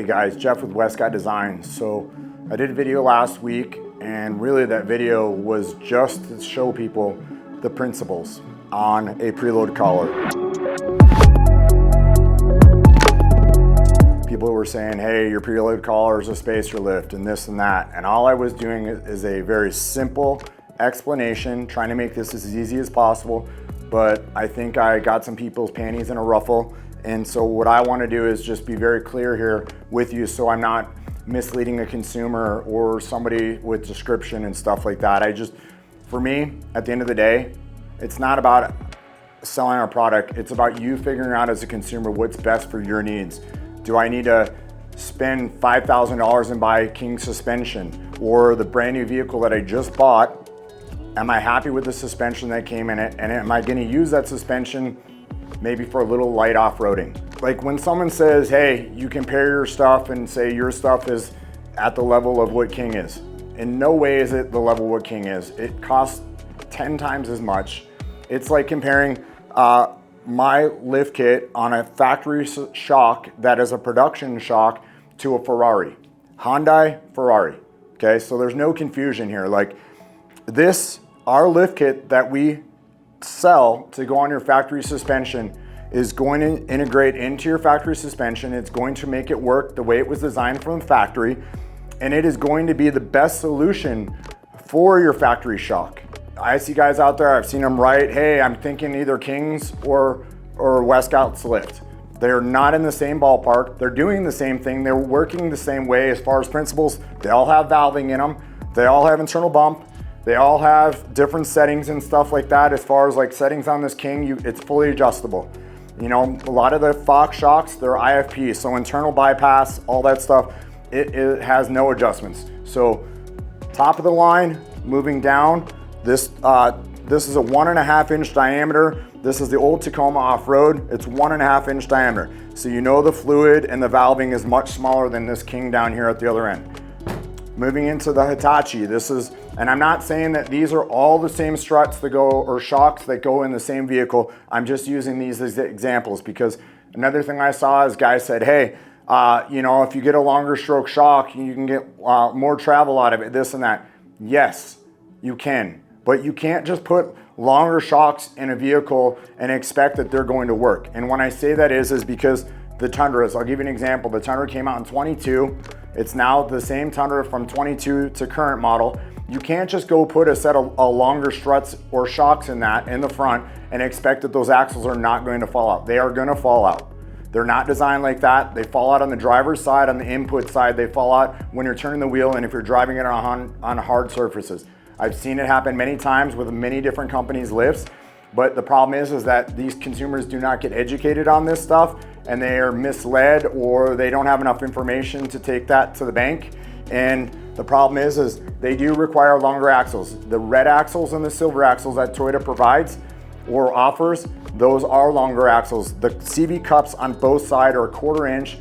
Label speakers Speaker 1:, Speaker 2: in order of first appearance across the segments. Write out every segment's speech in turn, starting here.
Speaker 1: Hey guys, Jeff with Westcott Designs. So I did a video last week, and really that video was just to show people the principles on a preload collar. People were saying, hey, your preload collar is a spacer lift and this and that. And all I was doing is a very simple explanation, trying to make this as easy as possible. But I think I got some people's panties in a ruffle. And so what I want to do is just be very clear here with you, so I'm not misleading a consumer or somebody with description and stuff like that. For me, at the end of the day, it's not about selling our product. It's about you figuring out as a consumer what's best for your needs. Do I need to spend $5,000 and buy King suspension, or the brand new vehicle that I just bought? Am I happy with the suspension that came in it? And am I going to use that suspension maybe for a little light off-roading? Like when someone says, hey, you compare your stuff and say your stuff is at the level of what King is. In no way is it the level of what King is. It costs 10 times as much. It's like comparing my lift kit on a factory shock that is a production shock to a Ferrari. Hyundai, Ferrari. Okay, so there's no confusion here. Like our lift kit that we sell to go on your factory suspension is going to integrate into your factory suspension. It's going to make it work the way it was designed from the factory, and it is going to be the best solution for your factory shock. I see guys out there, I've seen them write, hey, I'm thinking either King's or Westcott's lift. They're not in the same ballpark. They're doing the same thing. They're working the same way as far as principles. They all have valving in them. They all have internal bump. They all have different settings and stuff like that. As far as like settings on this King, it's fully adjustable. You know, a lot of the Fox shocks, they're IFP, so internal bypass, all that stuff, it has no adjustments. So top of the line, moving down, this is a 1.5 inch diameter. This is the old Tacoma off-road. It's 1.5 inch diameter. So you know the fluid and the valving is much smaller than this King down here at the other end. Moving into the Hitachi, and I'm not saying that these are all the same struts that go, or shocks that go in the same vehicle. I'm just using these as examples, because another thing I saw is guys said, hey, you know, if you get a longer stroke shock, you can get more travel out of it, this and that. Yes, you can, but you can't just put longer shocks in a vehicle and expect that they're going to work. And when I say that is because the Tundras, I'll give you an example. The Tundra came out in 22. It's now the same Tundra from 22 to current model. You can't just go put a set of longer struts or shocks in the front and expect that those axles are not going to fall out. They are going to fall out. They're not designed like that. They fall out on the driver's side, on the input side. They fall out when you're turning the wheel and if you're driving it on hard surfaces. I've seen it happen many times with many different companies' lifts, but the problem is that these consumers do not get educated on this stuff, and they are misled, or they don't have enough information to take that to the bank. And the problem is they do require longer axles. The red axles and the silver axles that Toyota provides or offers, those are longer axles. The CV cups on both sides are 1/4 inch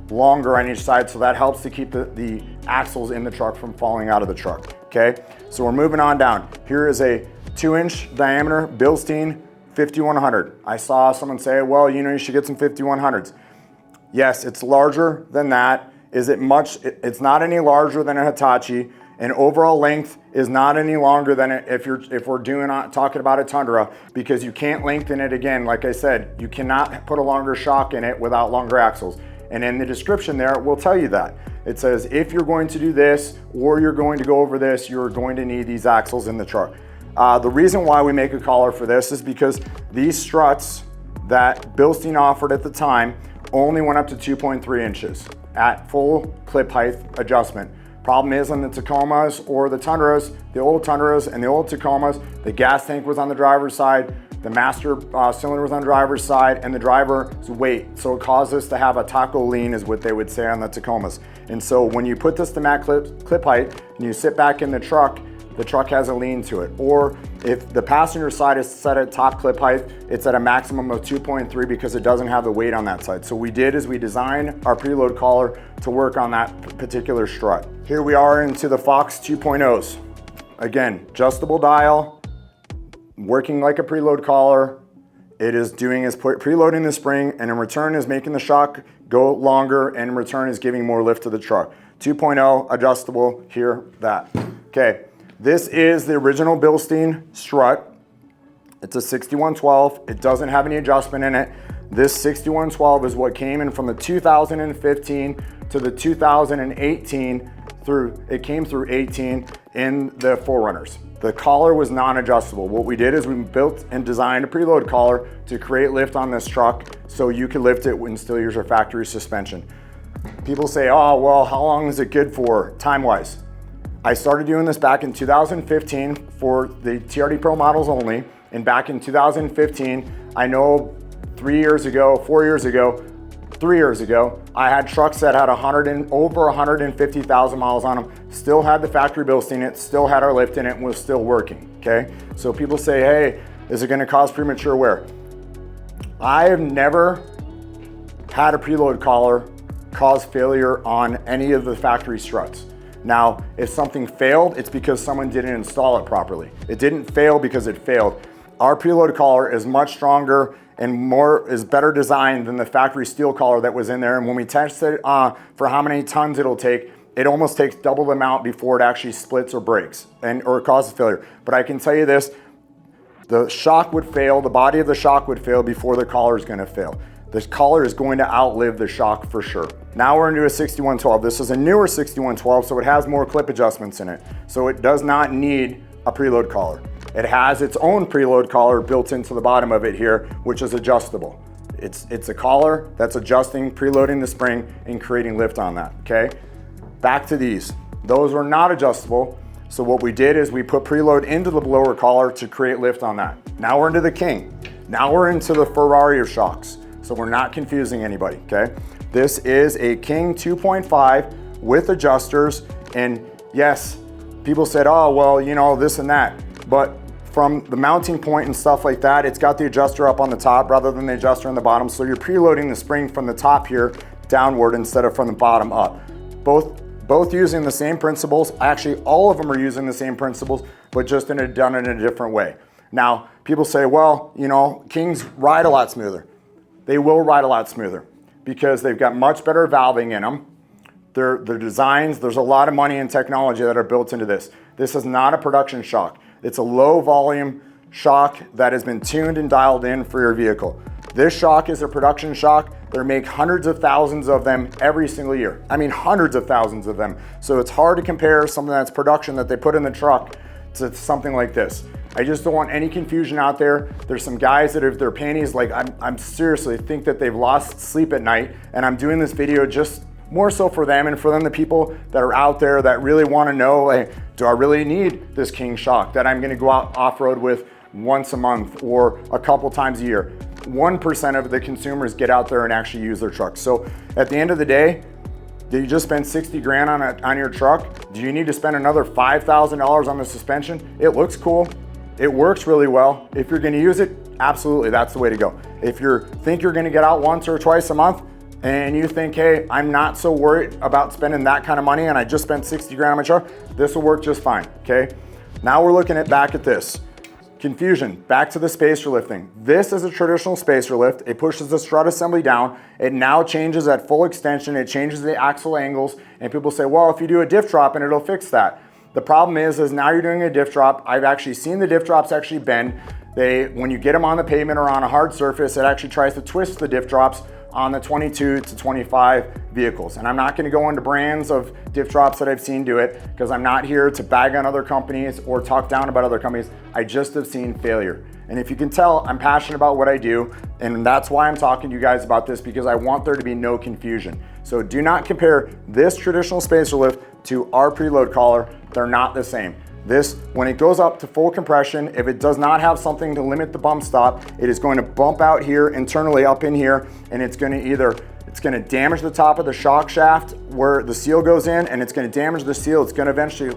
Speaker 1: longer on each side, so that helps to keep the axles in the truck from falling out of the truck, okay? So we're moving on down. Here is a 2-inch diameter Bilstein 5100. I saw someone say, well, you know, you should get some 5100s. Yes, it's larger than that. It's not any larger than a Hitachi, and overall length is not any longer than if we're talking about a Tundra, because you can't lengthen it again. Like I said, you cannot put a longer shock in it without longer axles. And in the description there, it will tell you that. It says, if you're going to do this, or you're going to go over this, you're going to need these axles in the truck. The reason why we make a collar for this is because these struts that Bilstein offered at the time only went up to 2.3 inches at full clip height adjustment. Problem is, on the Tacomas or the Tundras, the old Tundras and the old Tacomas, the gas tank was on the driver's side, the master cylinder was on the driver's side, and the driver's weight. So it caused us to have a taco lean, is what they would say on the Tacomas. And so when you put this to max clip height and you sit back in the truck has a lean to it. Or if the passenger side is set at top clip height, it's at a maximum of 2.3 because it doesn't have the weight on that side. So we designed our preload collar to work on that particular strut. Here we are into the Fox 2.0s. Again, adjustable dial, working like a preload collar, it is doing is preloading the spring, and in return is making the shock go longer, and in return is giving more lift to the truck. 2.0 adjustable here, that. Okay, this is the original Bilstein strut. It's a 6112. It doesn't have any adjustment in it. This 6112 is what came in from the 2015 to the 2018 it came through 18 in the 4Runners. The collar was non-adjustable. What we did is we built and designed a preload collar to create lift on this truck so you could lift it and still use your factory suspension. People say, oh, well, how long is it good for time-wise? I started doing this back in 2015 for the TRD Pro models only. And back in 2015, I know 3 years ago, I had trucks that had over 150,000 miles on them, still had the factory Bilstein in it, still had our lift in it, and was still working, okay? So people say, hey, is it gonna cause premature wear? I have never had a preload collar cause failure on any of the factory struts. Now, if something failed, it's because someone didn't install it properly. It didn't fail because it failed. Our preload collar is much stronger and is better designed than the factory steel collar that was in there. And when we tested it for how many tons it'll take, it almost takes double the amount before it actually splits or breaks or causes failure. But I can tell you this, the shock would fail, the body of the shock would fail before the collar is gonna fail. This collar is going to outlive the shock for sure. Now we're into a 6112. This is a newer 6112, so it has more clip adjustments in it. So it does not need a preload collar. It has its own preload collar built into the bottom of it here, which is adjustable. It's a collar that's adjusting, preloading the spring and creating lift on that, okay? Back to these. Those are not adjustable. So what we did is we put preload into the blower collar to create lift on that. Now we're into the King. Now we're into the Ferrari of shocks. So we're not confusing anybody, okay? This is a King 2.5 with adjusters. And yes, people said, oh, well, you know, this and that. But from the mounting point and stuff like that, it's got the adjuster up on the top rather than the adjuster on the bottom. So you're preloading the spring from the top here downward instead of from the bottom up. Both using the same principles. Actually, all of them are using the same principles, but just done in a different way. Now, people say, well, you know, Kings ride a lot smoother. They will ride a lot smoother because they've got much better valving in them. Their designs, there's a lot of money and technology that are built into this. This is not a production shock. It's a low volume shock that has been tuned and dialed in for your vehicle. This shock is a production shock. They make hundreds of thousands of them every single year. I mean, hundreds of thousands of them. So it's hard to compare something that's production that they put in the truck to something like this. I just don't want any confusion out there. There's some guys that have their panties, like I'm seriously think that they've lost sleep at night, and I'm doing this video just more so for them and for them, the people that are out there that really want to know, like, do I really need this King shock that I'm going to go out off-road with once a month or a couple times a year? 1% of the consumers get out there and actually use their trucks. So at the end of the day, did you just spend 60 grand on your truck? Do you need to spend another $5,000 on the suspension? It looks cool. It works really well. If you're going to use it, absolutely, that's the way to go. If you think you're going to get out once or twice a month, and you think, hey, I'm not so worried about spending that kind of money and I just spent 60 grand on my truck, this will work just fine, okay? Now we're looking back at this. Confusion, back to the spacer lifting. This is a traditional spacer lift. It pushes the strut assembly down. It now changes at full extension. It changes the axle angles. And people say, well, if you do a diff drop and it'll fix that. The problem is now you're doing a diff drop. I've actually seen the diff drops actually bend. When you get them on the pavement or on a hard surface, it actually tries to twist the diff drops on the 22 to 25 vehicles. And I'm not gonna go into brands of diff drops that I've seen do it because I'm not here to bag on other companies or talk down about other companies. I just have seen failure. And if you can tell, I'm passionate about what I do, and that's why I'm talking to you guys about this, because I want there to be no confusion. So do not compare this traditional spacer lift to our preload collar. They're not the same. This, when it goes up to full compression, if it does not have something to limit the bump stop, it is going to bump out here internally up in here, and it's going to damage the top of the shock shaft where the seal goes in, and it's going to damage the seal. It's going to eventually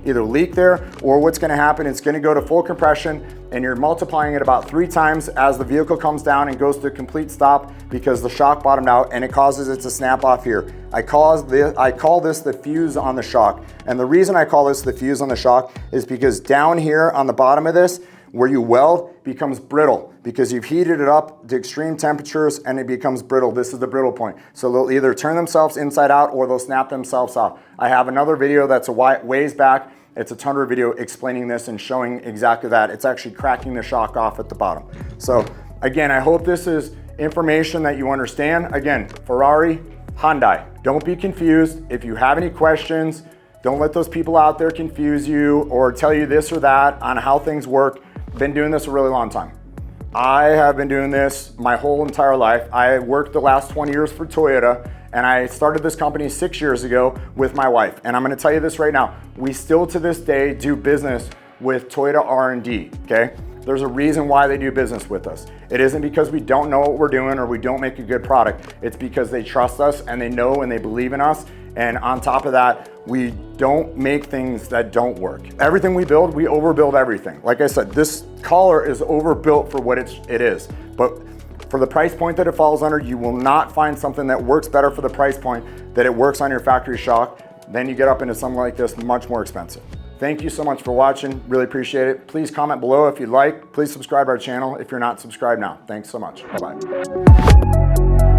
Speaker 1: either leak there, or what's going to happen, it's going to go to full compression, and you're multiplying it about 3 times as the vehicle comes down and goes to complete stop because the shock bottomed out, and it causes it to snap off here. I call this the fuse on the shock. And the reason I call this the fuse on the shock is because down here on the bottom of this, Where you weld becomes brittle because you've heated it up to extreme temperatures and it becomes brittle. This is the brittle point. So they'll either turn themselves inside out or they'll snap themselves off. I have another video that's a ways back. It's a Tundra video explaining this and showing exactly that. It's actually cracking the shock off at the bottom. So again, I hope this is information that you understand. Again, Ferrari, Hyundai, don't be confused. If you have any questions, don't let those people out there confuse you or tell you this or that on how things work. Been doing this a really long time. I have been doing this my whole entire life. I worked the last 20 years for Toyota, and I started this company 6 years ago with my wife. And I'm gonna tell you this right now, we still to this day do business with Toyota R&D, okay? There's a reason why they do business with us. It isn't because we don't know what we're doing or we don't make a good product. It's because they trust us and they know and they believe in us. And on top of that, we don't make things that don't work. Everything we build, we overbuild everything. Like I said, this collar is overbuilt for what it is. But for the price point that it falls under, you will not find something that works better for the price point that it works on your factory shock. Then you get up into something like this, much more expensive. Thank you so much for watching. Really appreciate it. Please comment below if you'd like. Please subscribe our channel if you're not subscribed now. Thanks so much. Bye-bye.